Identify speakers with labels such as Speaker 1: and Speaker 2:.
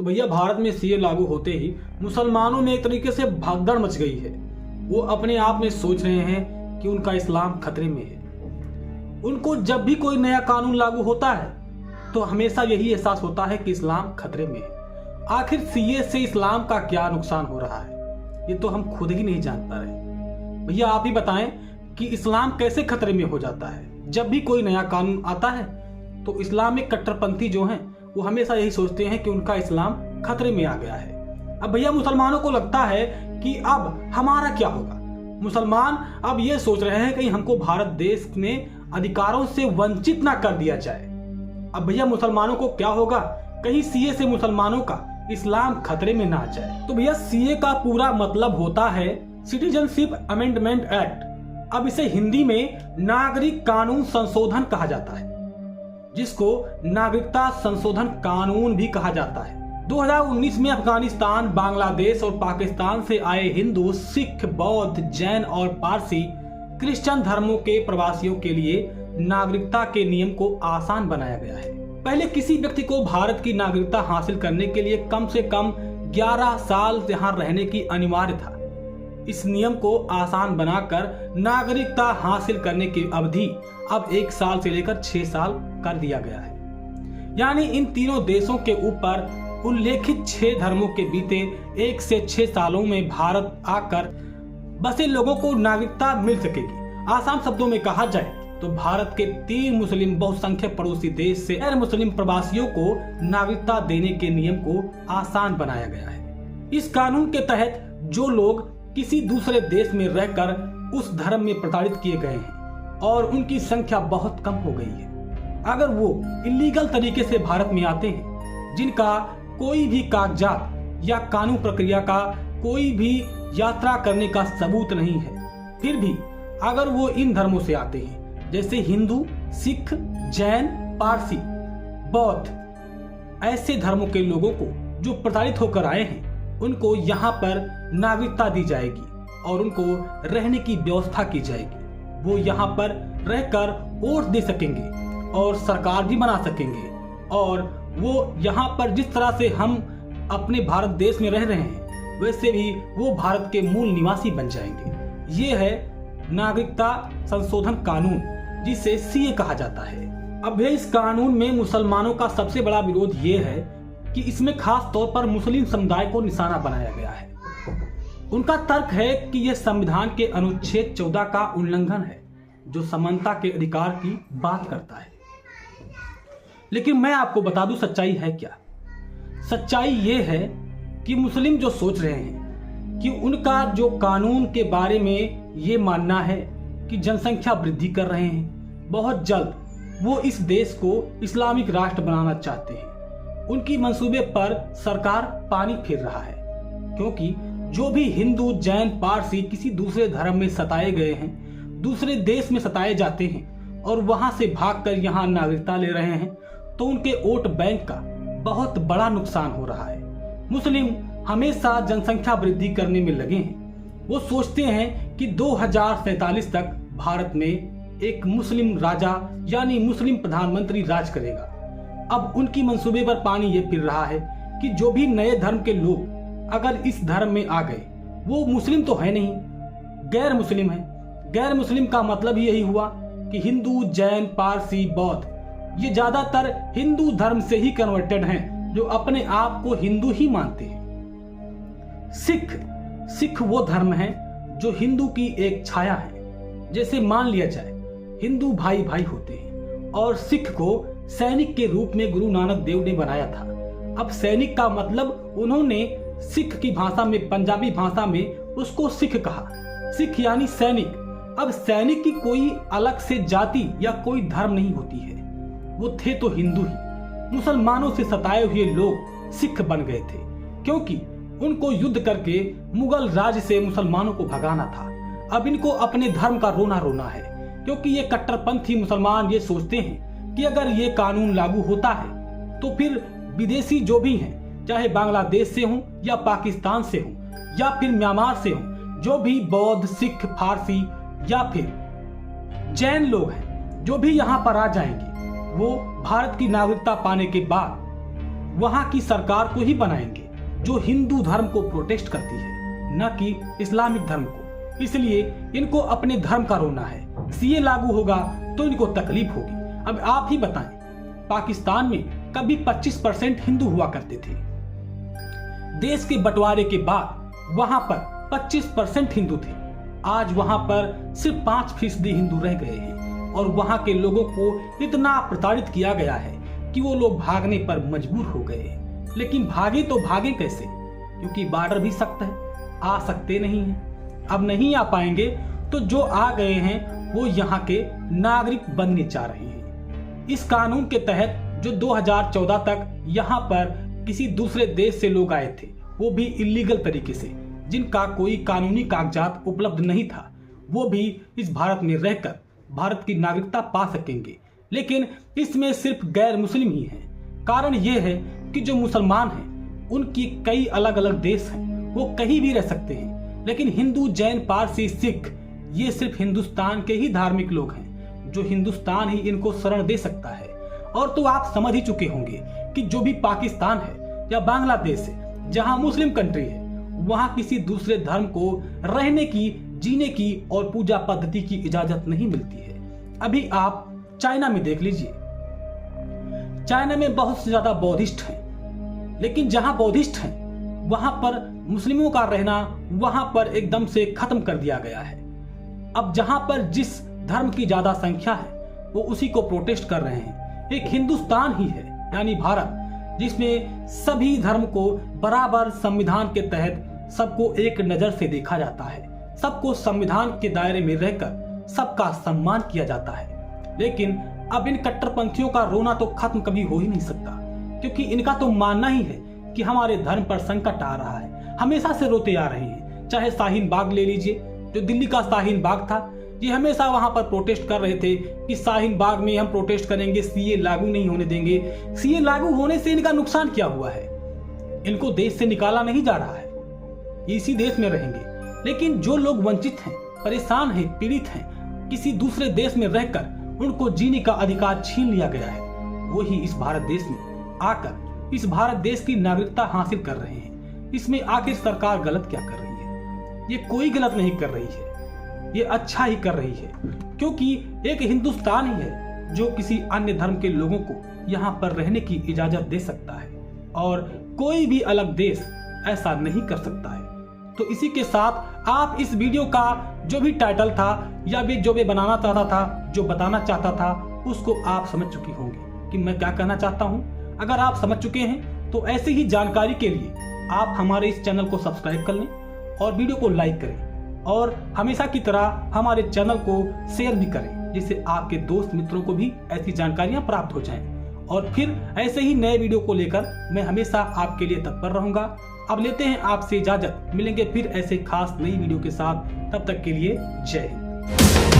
Speaker 1: तो भैया भारत में सीए लागू होते ही मुसलमानों में एक तरीके से भागदड़ मच गई है। वो अपने आप में सोच रहे हैं कि उनका इस्लाम खतरे में है। उनको जब भी कोई नया कानून लागू होता है तो हमेशा यही एहसास होता है कि इस्लाम खतरे में है। आखिर सीए से इस्लाम का क्या नुकसान हो रहा है, ये तो हम खुद ही नहीं जान पा रहे। भैया आप ही बताएं कि इस्लाम कैसे खतरे में हो जाता है। जब भी कोई नया कानून आता है तो इस्लामिक कट्टरपंथी जो हैं वो हमेशा यही सोचते हैं कि उनका इस्लाम खतरे में आ गया है। अब भैया मुसलमानों को लगता है कि अब हमारा क्या होगा। मुसलमान अब ये सोच रहे हैं कि हमको भारत देश में अधिकारों से वंचित ना कर दिया जाए। अब भैया मुसलमानों को क्या होगा, कहीं सीए से मुसलमानों का इस्लाम खतरे में ना आ जाए। तो भैया सीए का पूरा मतलब होता है सिटीजनशिप अमेंडमेंट एक्ट। अब इसे हिंदी में नागरिक कानून संशोधन कहा जाता है, जिसको नागरिकता संशोधन कानून भी कहा जाता है। 2019 में अफगानिस्तान, बांग्लादेश और पाकिस्तान से आए हिंदू, सिख, बौद्ध, जैन और पारसी क्रिश्चियन धर्मों के प्रवासियों के लिए नागरिकता के नियम को आसान बनाया गया है। पहले किसी व्यक्ति को भारत की नागरिकता हासिल करने के लिए कम से कम 11 साल यहाँ रहने की अनिवार्य था। इस नियम को आसान बनाकर नागरिकता हासिल करने की अवधि अब 1 साल से लेकर 6 साल कर दिया गया है। यानी इन तीनों देशों के ऊपर उल्लेखित 6 धर्मों के बीते 1 से 6 सालों में भारत आकर बसे लोगों को नागरिकता मिल सकेगी। आसान शब्दों में कहा जाए तो भारत के 3 मुस्लिम बहुसंख्यक पड़ोसी देश से गैर मुस्लिम प्रवासियों को नागरिकता देने के नियम को आसान बनाया गया है। इस कानून के तहत जो लोग किसी दूसरे देश में रहकर उस धर्म में प्रताड़ित किए गए हैं और उनकी संख्या बहुत कम हो गई है, अगर वो इलीगल तरीके से भारत में आते हैं, जिनका कोई भी कागजात या कानून प्रक्रिया का कोई भी यात्रा करने का सबूत नहीं है, फिर भी अगर वो इन धर्मों से आते हैं जैसे हिंदू, सिख, जैन, पारसी, बौद्ध, ऐसे धर्मों के लोगों को जो प्रताड़ित होकर आए हैं उनको यहाँ पर नागरिकता दी जाएगी और उनको रहने की व्यवस्था की जाएगी। वो यहाँ पर रहकर वोट दे सकेंगे और सरकार भी बना सकेंगे और वो यहाँ पर जिस तरह से हम अपने भारत देश में रह रहे हैं वैसे भी वो भारत के मूल निवासी बन जाएंगे। ये है नागरिकता संशोधन कानून, जिसे सीए कहा जाता है। अब इस कानून में मुसलमानों का सबसे बड़ा विरोध ये है कि इसमें खास तौर पर मुस्लिम समुदाय को निशाना बनाया गया है। उनका तर्क है कि यह संविधान के अनुच्छेद 14 का उल्लंघन है, जो समानता के अधिकार की बात करता है। लेकिन मैं आपको बता दूं सच्चाई है क्या। सच्चाई ये है कि मुस्लिम जो सोच रहे हैं कि उनका जो कानून के बारे में ये मानना है कि जनसंख्या वृद्धि कर रहे हैं, बहुत जल्द वो इस देश को इस्लामिक राष्ट्र बनाना चाहते हैं। उनकी मंसूबे पर सरकार पानी फेर रहा है, क्योंकि जो भी हिंदू, जैन, पारसी किसी दूसरे धर्म में सताए गए हैं, दूसरे देश में सताए जाते हैं और वहां से भागकर यहाँ नागरिकता ले रहे हैं, तो उनके वोट बैंक का बहुत बड़ा नुकसान हो रहा है। मुस्लिम हमेशा जनसंख्या वृद्धि करने में लगे हैं। वो सोचते हैं कि 2047 तक भारत में एक मुस्लिम राजा यानी मुस्लिम प्रधानमंत्री राज करेगा। अब उनकी मंसूबे पर पानी ये फिर रहा है कि जो भी नए धर्म के लोग अगर इस धर्म में आ गए, वो मुस्लिम तो है नहीं, गैर मुस्लिम है। गैर मुस्लिम का मतलब ही यही हुआ कि हिंदू, जैन, पारसी, बौद्ध ये ज्यादातर हिंदू धर्म से ही कन्वर्टेड हैं, जो अपने आप को हिंदू ही मानते हैं। सिख वो धर्म है जो हिंदू की एक छाया है। जैसे मान लिया जाए हिंदू भाई भाई होते हैं और सिख को सैनिक के रूप में गुरु नानक देव ने बनाया था। अब सैनिक का मतलब उन्होंने सिख की भाषा में, पंजाबी भाषा में उसको सिख कहा। सिख यानी सैनिक। अब सैनिक की कोई अलग से जाति या कोई धर्म नहीं होती है, वो थे तो हिंदू ही। मुसलमानों से सताए हुए लोग सिख बन गए थे, क्योंकि उनको युद्ध करके मुगल राज से मुसलमानों को भगाना था। अब इनको अपने धर्म का रोना रोना है, क्योंकि ये कट्टरपंथी मुसलमान ये सोचते हैं कि अगर ये कानून लागू होता है तो फिर विदेशी जो भी हैं, चाहे बांग्लादेश से हों या पाकिस्तान से हों या फिर म्यांमार से हों, जो भी बौद्ध, सिख, फारसी या फिर जैन लोग हैं, जो भी यहाँ पर आ जाएंगे, वो भारत की नागरिकता पाने के बाद वहां की सरकार को ही बनाएंगे जो हिंदू धर्म को प्रोटेस्ट करती है, न कि इस्लामिक धर्म को। इसलिए इनको अपने धर्म का रोना है। सीए लागू होगा तो इनको तकलीफ होगी। अब आप ही बताएं, पाकिस्तान में कभी 25% हिंदू हुआ करते थे। देश के बंटवारे के बाद वहां पर 25% हिंदू थे। आज वहां पर सिर्फ 5% हिंदू रह गए हैं और वहां के लोगों को इतना प्रताड़ित किया गया है कि वो लोग भागने पर मजबूर हो गए हैं। लेकिन भागे तो भागे कैसे? क्योंकि बॉर्डर भी सख्त है, आ सकते नहीं हैं। अब नहीं आ पाएंगे तो जो आ गए हैं वो यहाँ के नागरिक बनने चाह रहे हैं। इस कानून के तहत जो 2014 तक यहाँ पर किसी दूसरे देश से लोग आए थे, वो भी इलीगल तरीके से, जिनका कोई कानूनी कागजात उपलब्ध नहीं था, वो भी इस भारत में रहकर भारत की नागरिकता पा सकेंगे। लेकिन इसमें सिर्फ गैर मुस्लिम ही हैं। कारण ये है कि जो मुसलमान हैं उनकी कई अलग अलग देश हैं, वो कहीं भी रह सकते हैं। लेकिन हिंदू, जैन, पारसी, सिख, ये सिर्फ हिंदुस्तान के ही धार्मिक लोग हैं, जो हिंदुस्तान ही इनको शरण दे सकता है। और तो आप समझ ही चुके होंगे कि जो भी पाकिस्तान है या बांग्लादेश है, जहां मुस्लिम कंट्री है, वहां किसी दूसरे धर्म को रहने की, जीने की और पूजा पद्धति की इजाजत नहीं मिलती है। अभी आप चाइना में देख लीजिए, चाइना में बहुत से ज्यादा बौद्धिस्ट हैं, लेकिन जहां बौद्धिस्ट हैं वहां पर मुस्लिमों का रहना वहां पर एकदम से खत्म कर दिया गया है। अब जहां पर जिस धर्म की ज्यादा संख्या है वो उसी को प्रोटेस्ट कर रहे हैं। एक हिंदुस्तान ही है, यानी भारत, जिसमें सभी धर्म को बराबर संविधान के तहत सबको एक नजर से देखा जाता है, सबको संविधान के दायरे में रहकर सबका सम्मान किया जाता है। लेकिन अब इन कट्टरपंथियों का रोना तो खत्म कभी हो ही नहीं सकता, क्योंकि इनका तो मानना ही है कि हमारे धर्म पर संकट आ रहा है। हमेशा से रोते आ रहे हैं। चाहे शाहीन बाग ले लीजिए, जो दिल्ली का शाहीन बाग था, ये हमेशा वहां पर प्रोटेस्ट कर रहे थे कि शाहीन बाग में हम प्रोटेस्ट करेंगे, सीए लागू नहीं होने देंगे। सीए लागू होने से इनका नुकसान क्या हुआ है? इनको देश से निकाला नहीं जा रहा है, इसी देश में रहेंगे। लेकिन जो लोग वंचित हैं, परेशान हैं, पीड़ित हैं, किसी दूसरे देश में रहकर उनको जीने का अधिकार छीन लिया गया है, वही इस भारत देश में आकर इस भारत देश की नागरिकता हासिल कर रहे हैं। इसमें आखिर सरकार गलत क्या कर रही है? ये कोई गलत नहीं कर रही है, ये अच्छा ही कर रही है, क्योंकि एक हिंदुस्तान ही है जो किसी अन्य धर्म के लोगों को यहाँ पर रहने की इजाजत दे सकता है और कोई भी अलग देश ऐसा नहीं कर सकता है। तो इसी के साथ आप इस वीडियो का जो भी टाइटल था या भी जो भी बनाना चाहता था, जो बताना चाहता था, उसको आप समझ चुकी होंगी कि मैं क्या कहना चाहता हूं। अगर आप समझ चुके हैं तो ऐसी ही जानकारी के लिए आप हमारे इस चैनल को सब्सक्राइब कर लें और वीडियो को लाइक करें और हमेशा की तरह हमारे चैनल को शेयर भी करें, जिससे आपके दोस्त मित्रों को भी ऐसी जानकारियां प्राप्त हो जाएं। और फिर ऐसे ही नए वीडियो को लेकर मैं हमेशा आपके लिए तत्पर रहूंगा। अब लेते हैं आपसे इजाजत, मिलेंगे फिर ऐसे खास नई वीडियो के साथ। तब तक के लिए जय हिंद।